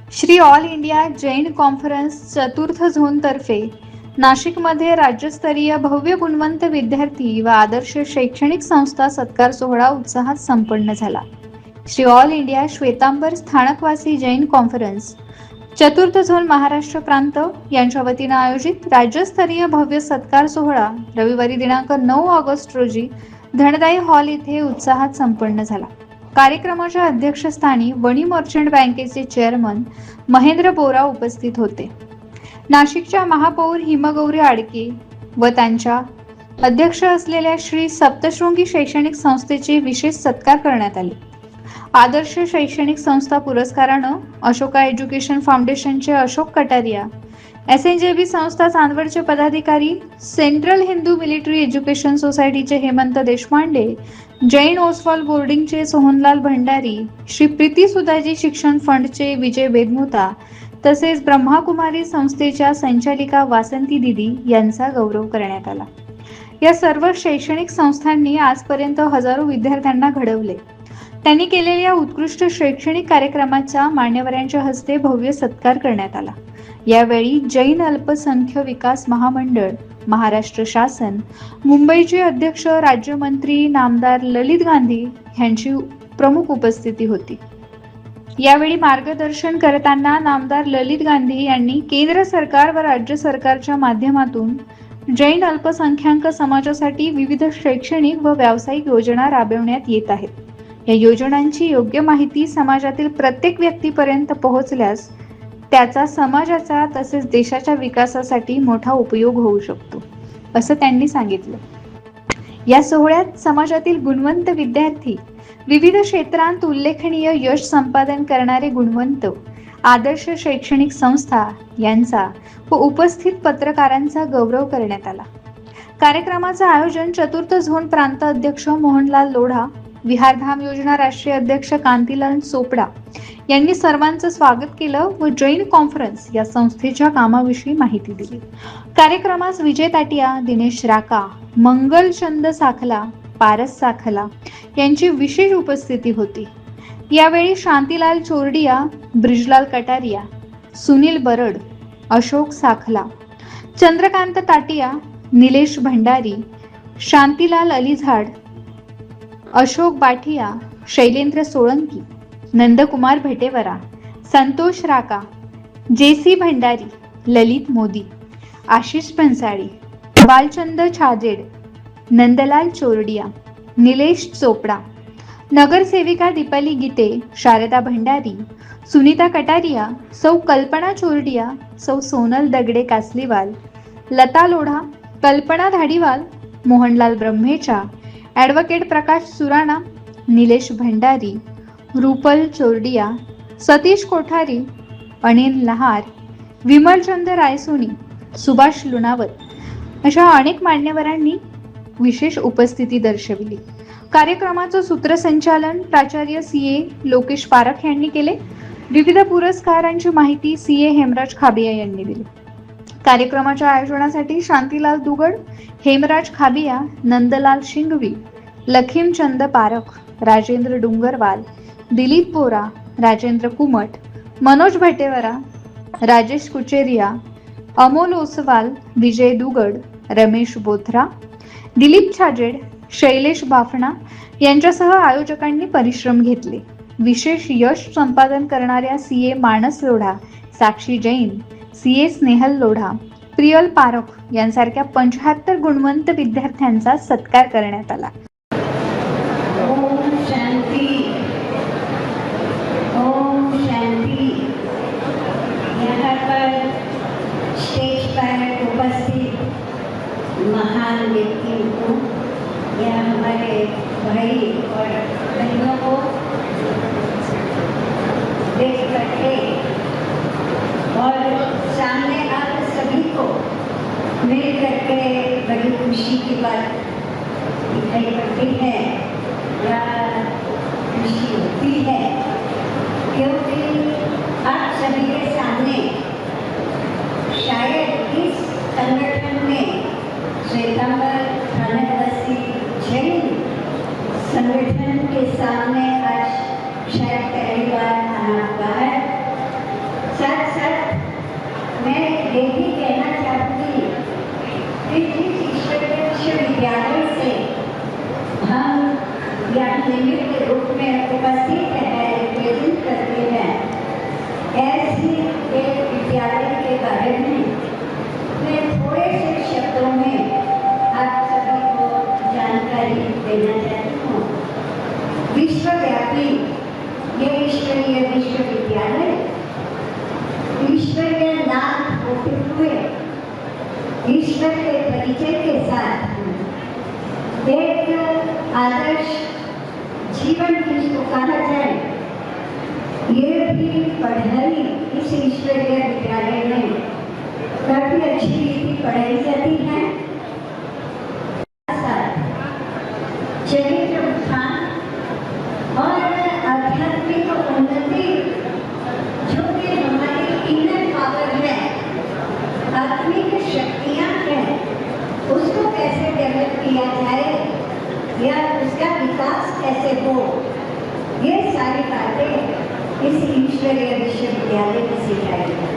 Shri all India Jain conference चतुर्थ zone तर्फे नाशिकमध्ये राज्यस्तरीय भव्य गुणवंत विद्यार्थी व आदर्श शैक्षणिक संस्था सत्कार सोहळा उत्साहात संपन्न झाला। Shri all India Shwetambar Sthanakvasi Jain conference चतुर्थ झोन महाराष्ट्र प्रांत यांच्या वतीने आयोजित राज्यस्तरीय भव्य सत्कार सोहळा रविवारी दिनांक 9 ऑगस्ट रोजी धनदाई हॉल येथे उत्साहात संपन्न झाला। कार्यक्रमाच्या अध्यक्षस्थानी वणी मर्चंट बँकेचे चेअरमन महेंद्र बोरा उपस्थित होते। नाशिकच्या महापौर हिमगौरी आडके व त्यांच्या अध्यक्ष असलेल्या श्री सप्तशृंगी शैक्षणिक संस्थेचे विशेष सत्कार करण्यात आले। आदर्श शैक्षणिक संस्था पुरस्कारानं अशोका एज्युकेशन फाउंडेशनचे अशोक कटारिया, SNJB संस्था चांदवडचे पदाधिकारी, सेंट्रल हिंदू मिलिटरी एज्युकेशन सोसायटीचे हेमंत देशपांडे, जैन ओसवाल बोर्डिंगचे सोहनलाल भंडारी, श्री प्रीती सुधाजी शिक्षण फंडचे विजय बेदमुता तसेच ब्रह्माकुमारी संस्थेच्या संचालिका वासंती दिदी यांचा गौरव करण्यात आला। या सर्व शैक्षणिक संस्थांनी आजपर्यंत हजारो विद्यार्थ्यांना घडवले। त्यांनी केलेल्या उत्कृष्ट शैक्षणिक कार्यक्रमाचा मान्यवरांच्या हस्ते भव्य सत्कार करण्यात आला। यावेळी जैन अल्पसंख्य विकास महामंडळ, महाराष्ट्र शासन, मुंबईचे अध्यक्ष राज्यमंत्री नामदार ललित गांधी यांची प्रमुख उपस्थिती होती। यावेळी मार्गदर्शन करताना नामदार ललित गांधी यांनी केंद्र सरकार व राज्य सरकारच्या माध्यमातून जैन अल्पसंख्याक समाजासाठी विविध शैक्षणिक व व्यावसायिक योजना राबवण्यात येत आहेत। या योजनांची योग्य माहिती समाजातील प्रत्येक व्यक्तीपर्यंत पोहोचल्यास त्याचा समाजाचा तसेच देशाच्या विकासासाठी मोठा उपयोग होऊ शकतो, असं त्यांनी सांगितलं। या सोहळ्यात समाजातील गुणवंत विद्यार्थी, विविध क्षेत्रांत उल्लेखनीय यश संपादन करणारे गुणवंत, आदर्श शैक्षणिक संस्था यांचा व उपस्थित पत्रकारांचा गौरव करण्यात आला। कार्यक्रमाचे आयोजन चतुर्थ झोन प्रांत अध्यक्ष मोहनलाल लोढा, विहारधाम योजना राष्ट्रीय अध्यक्ष कांतीलाल चोपडा यांनी सर्वांचं स्वागत केलं व जैन कॉन्फरन्स या संस्थेच्या कामाविषयी माहिती दिली। कार्यक्रमास विजय ताटिया, दिनेश राका, मंगलचंद साखला, पारस साखला यांची विशेष उपस्थिती होती। यावेळी शांतीलाल चोरडिया, ब्रिजलाल कटारिया, सुनील बरड, अशोक साखला, चंद्रकांत ताटिया, निलेश भंडारी, शांतीलाल अलीझाड, अशोक बाठिया, शैलेंद्र सोळंकी, नंदकुमार भेटेवरा, संतोष राका, JC भंडारी, ललित मोदी, आशिष भन्साळी, बालचंद छाजेड, नंदलाल चोरडिया, निलेश चोपडा, नगरसेविका दीपाली गीते, शारदा भंडारी, सुनीता कटारिया, सौ कल्पना चोरडिया, सौ सोनल दगडे कासलीवाल, लता लोढा, कल्पना धाडीवाल, मोहनलाल ब्रह्मेचा, ॲडव्होकेट प्रकाश सुराणा, निलेश भंडारी, रुपल चोरडिया, सतीश कोठारी, अनिल लहार, विमलचंद रायसोनी, सुभाष लुणावत अशा अनेक मान्यवरांनी विशेष उपस्थिती दर्शविली। कार्यक्रमाचं सूत्रसंचालन प्राचार्य CA लोकेश पारख यांनी केले। विविध पुरस्कारांची माहिती CA हेमराज खाबिया यांनी दिली। कार्यक्रमाच्या आयोजनासाठी शांतीलाल दुगड, हेमराज खाबिया, नंदलाल शिंगवी, लखीमचंद पारख, राजेंद्र डुंगरवाल, दिलीप बोरा, राजेंद्र कुमट, मनोज भटेवरा, राजेश कुचेरिया, अमोल ओसवाल, विजय दुगड, रमेश बोथरा, दिलीप छाजेड, शैलेश बाफणा यांच्यासह आयोजकांनी परिश्रम घेतले। विशेष यश संपादन करणाऱ्या CA मानस लोढा, साक्षी जैन, CA स्नेहल लोढा, प्रियल पारख यांसारख्या 75 गुणवंत विद्यार्थ्यांचा सत्कार करण्यात आला। ओम शांती, ओम शांती। यहाँ पर स्टेज पर उपस्थित महान व्यक्तियों को या हमारे भाई और बहनों को देख करके और सामने आप सभी को मिल करके बड़ी खुशी की बात दिखाई पड़ती है या खुशी होती है, क्योंकि आप सभी के सामने शायद इस संगठन में श्वेतांबर स्थानकवासी जैन संगठन के सामने आज शायद पहली बार आना हुआ है। मैं ये भी कहना चाहूँगी कि जिस ईश्वरीय विश्वविद्यालय से हम यहाँ निमित्त के रूप में उपस्थित है, रिप्रेजेंट करते हैं, ऐसी एक विद्यालय के बारे में मैं थोड़े से शब्दों में आप सभी को जानकारी देना चाहती हूँ। विश्वव्यापी ये ईश्वरीय विश्वविद्यालय ईश्वरीय नाम होते हुए ईश्वर के परिचय के साथ एक आदर्श जीवन जिसको कहा जाए, ये भी पढ़ाई इस ईश्वरीय विद्यालय में काफी अच्छी रीति पढ़ाई जाती है। चरित्र उत्थान और आध्यात्मिक उन्नति, जो कि हमारी इनर पावर है, आत्मिक शक्तियाँ हैं, उसको कैसे डेवलप किया जाए या उसका विकास कैसे हो, ये सारी बातें इस ईश्वरीय विश्वविद्यालय में सिखाई जाती है।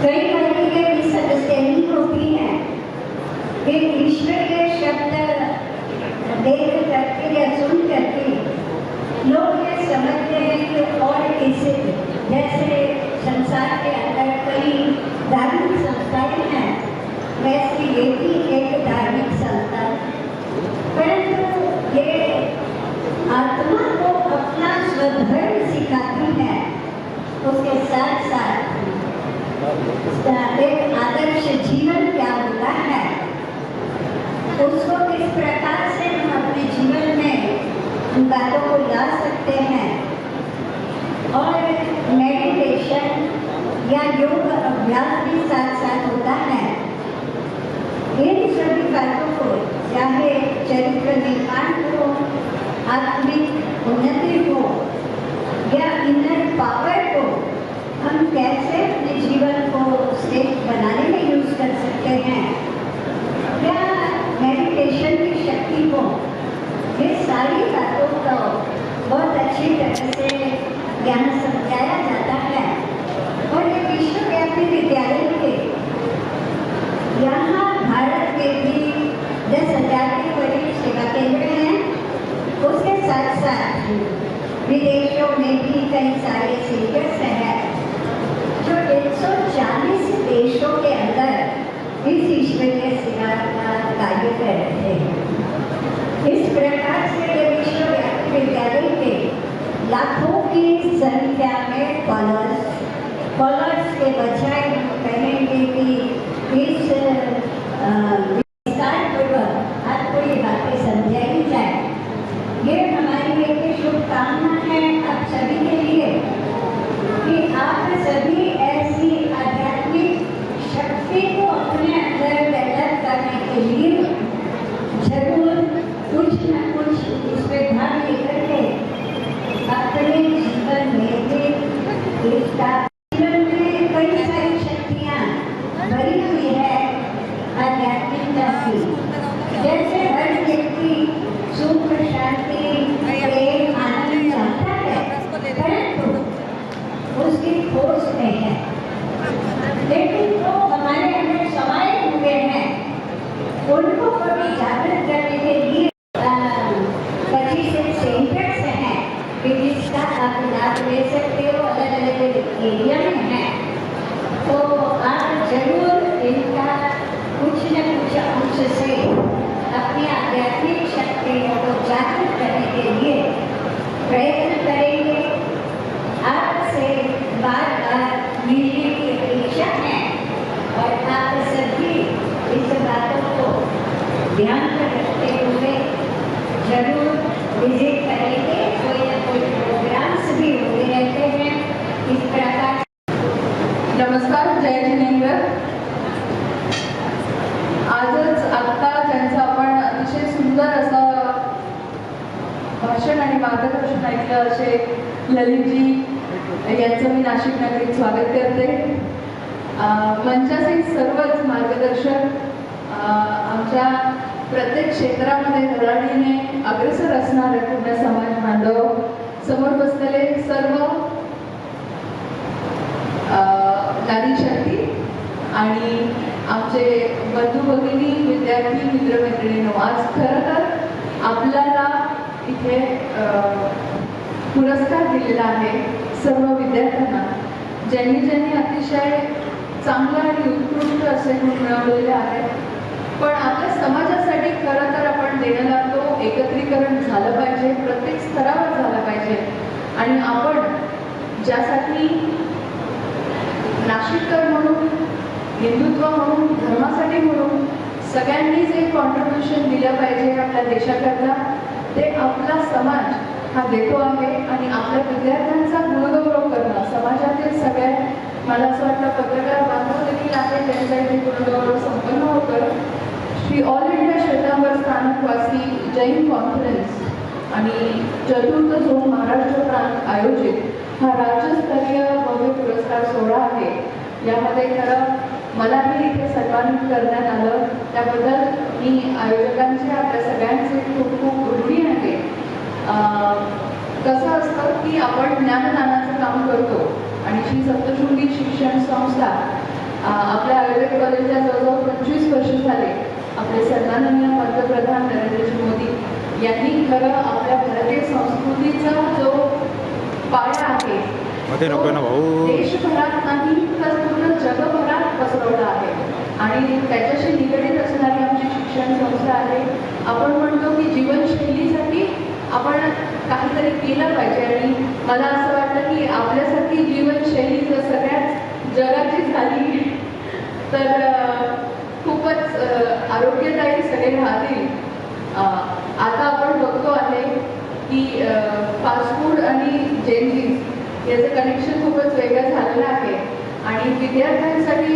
कई बार ये मिसअंडरस्टैंडिंग होती है कि ईश्वरीय शब्द देख करके या सुन करके लोग ये समझते हैं कि और किसी जैसे संसार के अंदर कई धार्मिक संस्थाएं हैं, वैसे ये भी एक धार्मिक संस्था, परंतु ये आत्मा को अपना स्वधर्म सिखाती है। उसके साथ साथ एक आदर्श जीवन क्या होता है, उसको किस प्रकार से हम अपने जीवन में उन बातों को ला सकते हैं, और मेडिटेशन या योग अभ्यास भी साथ साथ होता है। इन सभी बातों को, चाहे चरित्र निर्माण हो, आत्मिक उन्नति हो या इनर पावर को, हम कैसे अपने जीवन को श्रेष्ठ बनाने में यूज कर सकते हैं, या मेडिटेशन की शक्ति को, ये सारी बातों को बहुत अच्छी तरह से यहाँ समझाया जाता है। और ये विश्वव्यापी विद्यालय के यहाँ भारत में भी 10,000 के करीब सेवा केंद्र हैं। उसके साथ साथ विदेशों में भी कई सारे सेंटर्स हैं जो 140 देशों के अंदर इस ईश्वरीय सेवा का कार्य कर रहे हैं। इस प्रकार से ये विश्वव्यापी विद्यालय के लाखों की संख्या में फॉलोअर्स के बजाय हम कहेंगे कि इस विस्तारपूर्वक आपको ये बातें समझाई जाए। ये हमारी एक शुभकामना है आप सभी के लिए कि आप सभी ऐसी आध्यात्मिक शक्ति को अपने अंदर डेवलप करने के लिए जरूर कुछ न कुछ इसमें भाग लेकर के अपने जीवन में भी इसका जीवन में कई सारी शक्तियाँ भरी हुई है आध्यात्मिकता की। जैसे हर व्यक्ति सुख, शांति, प्रेम, आनंद चाहता है, परंतु उसकी खोज में है, लेकिन जो हमारे अंदर समाये हुए हैं उनको कभी जागृत करने के लिए 25 सेंटर्स हैं कि जिसका आप लाभ ले सकते हो, अलग अलग एरिया में है। तो आप जरूर इनका कुछ न कुछ अंश से अपनी आध्यात्मिक शक्तियों को जागृत करने के लिए प्रयत्न करेंगे। आपसे बार बार मिलने की अपेक्षा है और आप सभी इस बातों को ध्यान में रखते हुए जरूर विजिट करेंगे। कोई न कोई प्रोग्राम्स भी होते रहते हैं इस प्रकार। नमस्कार, जय जिनेंद्र। आजच आत्ता ज्यांचं आपण अतिशय सुंदर असं भाषण आणि मार्गदर्शन ऐकलं असे ललितजी यांचं मी नाशिक नगरीत स्वागत करते। मंचाचे सर्वच मार्गदर्शक आमच्या प्रत्येक क्षेत्रामध्ये धडाडीने अग्रेसर असणारे पूर्ण समाज बांधव, समोर बसलेले सर्व नारी शक्ती आणि आमचे बंधू भगिनी, विद्यार्थी, मित्रमैत्रिणींनो, आज खरं तर आपल्याला इथे पुरस्कार दिलेला आहे सर्व विद्यार्थ्यांना, ज्यांनी अतिशय चांगलं आणि उत्कृष्ट असे गुण मिळवलेले आहेत. पण आपल्या समाजासाठी खरं तर आपण देणं लागतो, एकत्रीकरण झालं पाहिजे, प्रत्येक स्तरावर झालं पाहिजे. आणि आपण ज्यासाठी नाशिककर म्हणून, हिंदुत्व म्हणून, धर्मासाठी म्हणून सगळ्यांनी जे कॉन्ट्रीब्युशन दिलं पाहिजे आपल्या देशाकरता, ते आपला समाज हा देतो आहे. आणि आपल्या विद्यार्थ्यांचा गुणगौरव करणं, समाजातील सगळ्या, मला असं वाटतं पत्रकार बांधव देखील आहे त्यांचा इथे गुणगौरव संपन्न होतं. Shri all India Shwetambar Sthanakvasi Jain conference आणि चतुर्थ झोन महाराष्ट्र प्रांत आयोजित हा राज्यस्तरीय भव्य पुरस्कार सोहळा आहे. यामध्ये खरं मलाही इथे सन्मानित करण्यात आलं, त्याबद्दल मी आयोजकांचे, आपल्या सगळ्यांचे खूप खूप ऋणी आहे. कसं असतं की आपण ज्ञानदानाचं काम करतो आणि श्री सप्तशृंगी शिक्षण संस्था आपल्या आयुर्वेद कॉलेजला जवळजवळ 25 वर्ष झाले. आपले सन्माननीय पंतप्रधान नरेंद्रजी मोदी यांनी खरं आपल्या भारतीय संस्कृतीचा जो पाया आहे देशभरात नाही तर पूर्ण जगभरात पसरवला आहे. आणि त्याच्याशी निगडीत असणारी आमची शिक्षण संस्था आहे. आपण म्हणतो की जीवनशैलीसाठी आपण काहीतरी केलं पाहिजे आणि मला असं वाटतं की आपल्यासारखी जीवनशैली जर सगळ्याच जगाची झाली तर खूपच आरोग्यदायी सगळे राहतील. आता आपण बघतो आहे की फास्ट फूड आणि जेनजीज याचं कनेक्शन खूपच वेगळं झालेलं आहे. आणि विद्यार्थ्यांसाठी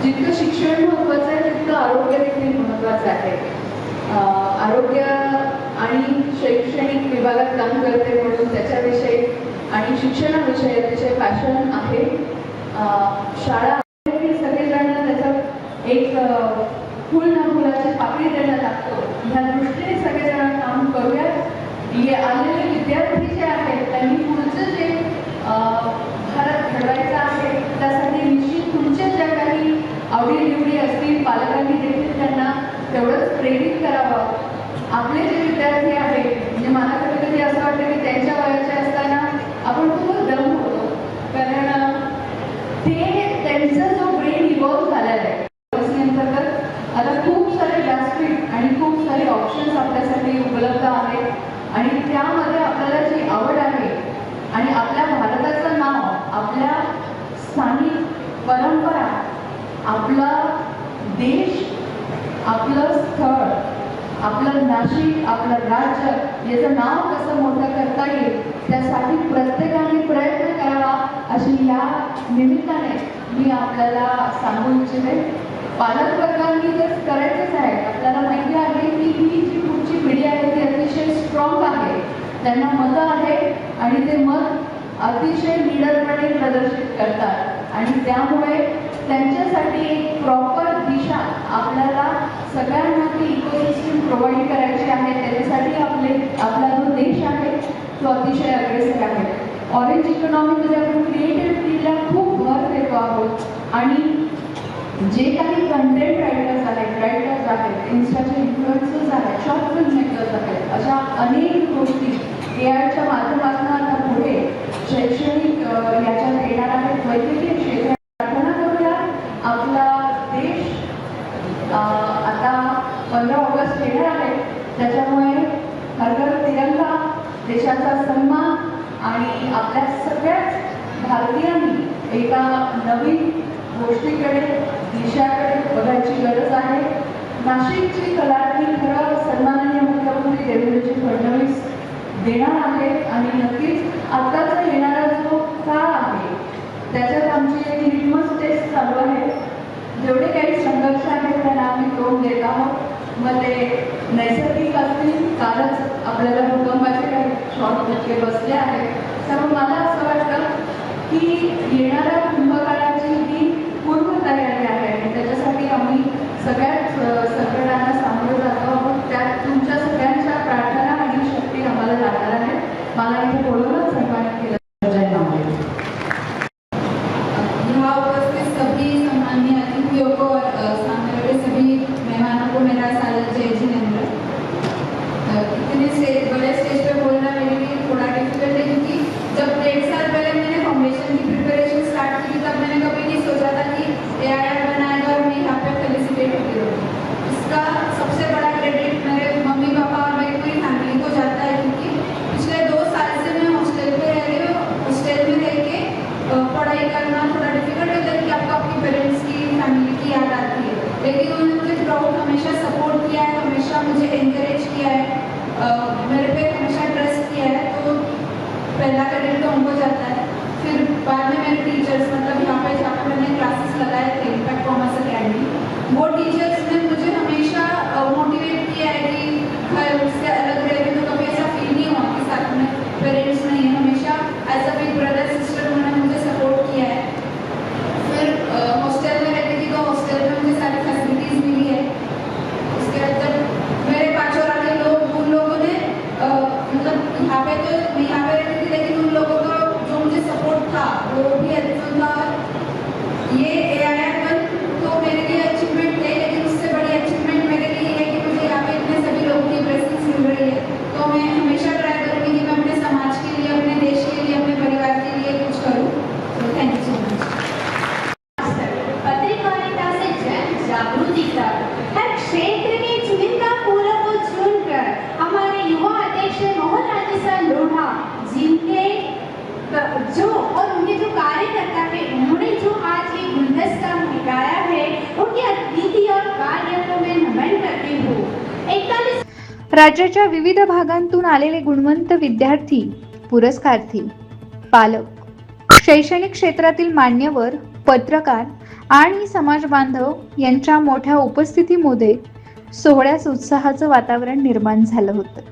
जितकं शिक्षण महत्त्वाचं आहे तितकं आरोग्य देखील महत्त्वाचं आहे. आरोग्य आणि शैक्षणिक विभागात काम करते म्हणून त्याच्याविषयी आणि शिक्षणाविषयी अतिशय पॅशन आहे. शाळा सगळेजण त्याच्यात एक फुल ना फुलाची पाकळी द्यायला लागतो, ह्या दृष्टीने सगळेजण काम करूयात. आलेले विद्यार्थी जे आहेत त्यांनी पुढचं जे भारत घडवायचं आहे त्यासाठी निश्चित तुमच्या ज्या काही आवडीनिवडी असतील, पालकांनी देखील त्यांना तेवढंच प्रेरित करावं. आपले जे विद्यार्थी आहेत, म्हणजे मला कधी कधी असं वाटतं की त्यांच्या वयाचे असताना आपण खूपच दम होतो, कारण ते त्यांचा जो ब्रेन इव्हॉल्व झालेला आहे. अंतर्गत आता खूप सारे व्यासपीठ आणि खूप सारे ऑप्शन्स आपल्यासाठी उपलब्ध आहेत. आणि त्यामध्ये आपल्याला जी आवड आहे आणि आपल्या भारताचं नाव, आपल्या स्थानिक परंपरा, आपला देश, आपलं स्थळ, आपलं नाशिक, आपलं राज्य याचं नाव कसं मोठं करता येईल त्यासाठी प्रत्येकाने प्रयत्न करावा अशी या निमित्ताने मी आपल्याला सांगू इच्छिते. पालक वर्गांनी तर करायचंच आहे. आपल्याला माहिती आहे की ही जी पुढची पिढी आहे ती अतिशय स्ट्रॉंग आहे, त्यांना मतं आहे आणि ते मत अतिशय निडरपणे प्रदर्शित करतात. आणि त्यामुळे त्यांच्यासाठी एक प्रॉपर दिशा आपल्याला सगळ्यांना ती इकोसिस्टम प्रोव्हाइड करायची आहे. त्याच्यासाठी आपला जो देश आहे तो अतिशय अग्रेसर आहे. ऑरेंज इकॉनॉमीमध्ये आपण क्रिएटिव्हिटीला खूप भर देतो आहोत. आणि जे काही कंटेंट रायटर्स आहेत, इन्स्टाचे इन्फ्लुएन्सर्स आहेत, शॉर्ट फिल्म मेकर्स आहेत, अशा अनेक गोष्टी AIच्या माध्यमातून आता पुढे शैक्षणिक याच्यात येणार आहेत. वैद्यकीय क्षेत्रात प्रार्थना करूया. आपला देश आता 15 ऑगस्ट येणार आहे, त्याच्यामुळे हर घर तिरंगा, देशाचा सन्मान आणि आपल्या सगळ्याच भारतीयांनी एका नवीन गोष्टीकडे, दिशाकडे बघायची गरज आहे. नाशिकची कलाटणी खरं सन्माननीय मुख्यमंत्री देवेंद्रजी फडणवीस देणार आहेत. आणि नक्कीच आत्ताचा येणारा जो काळ आहे त्याच्यात आमची एक लिटमस टेस्ट चालू आहे. जेवढे काही संघर्ष आहेत त्यांना आम्ही तोंड देत आहोत. मग ते नैसर्गिक असतील, कालच आपल्याला भूकंपाचे काही शॉर्ट धक्के बसले आहेत. त्यामुळे मला असं वाटतं की येणाऱ्या कुंभकाळाची ही पूर्वतयारी आहे आणि त्याच्यासाठी आम्ही सगळ्याच संकटांना सामोरं जातो आहोत. त्यात तुमच्या सगळ्यांच्या प्रार्थना आणि शक्ती आम्हाला लागणार आहे. मला इथे बोलवून सन्मानित केलं. जय महाराज. ह्या उपस्थित सभी पहला क्रेडिट तो उनको जाता है। फिर बाद में मेरे टीचर्स, मतलब यहाँ पे जहाँ पे मैंने क्लासेस लगाए थे इम्पैक्ट कॉमर्स अकेडमी, वो टीचर्स ने मुझे हमेशा मोटिवेट किया है कि घर से अलग रह के तो कभी ऐसा फील नहीं हुआ कि साथ में पेरेंट्स नहीं है, हमेशा as a big brother sister उन्होंने मुझे सपोर्ट किया है। फिर हॉस्टल में रहती थी तो हॉस्टल में मुझे सारी फैसिलिटीज़ मिली है। उसके बाद जब मेरे पाचोरा के लोग, उन लोगों ने मतलब यहाँ पे तो मैं यहाँ पे रहती थी, लेकिन उन लोगों का जो मुझे सपोर्ट था वो भी हेल्पफुल था। ये AIR-1 तो मेरे लिए अचीवमेंट है, लेकिन उससे बड़ी अचीवमेंट मेरे लिए है कि मुझे यहाँ पे इतने सभी लोगों की ब्लेसिंग्स मिल रही है। तो मैं हमेशा ट्राई करूँगी कि मैं अपने समाज के लिए, अपने देश के लिए, अपने परिवार के लिए कुछ करूँ। तो थैंक यू सो मच। पत्रकारिता से जन जागृति तक हर क्षेत्र के चुनिंदा फूलों को चुनकर हमारे युवा अध्यक्ष मोहन राजे सर लोढ़ा, जिनके जो और उनके जो कार्यकर्ता थे, उन्होंने जो आज ये गुलदस्ता मिटाया है, उनकी नीति और कार्य को मैं नमन करती हूँ। 41 राज्याच्या विविध भागांतून आलेले गुणवंत विद्यार्थी, पुरस्कार्थी, पालक, शैक्षणिक क्षेत्रातील मान्यवर, पत्रकार आणि समाज बांधव यांच्या मोठ्या उपस्थितीमध्ये सोहळ्यास उत्साहाचं वातावरण निर्माण झालं होतं।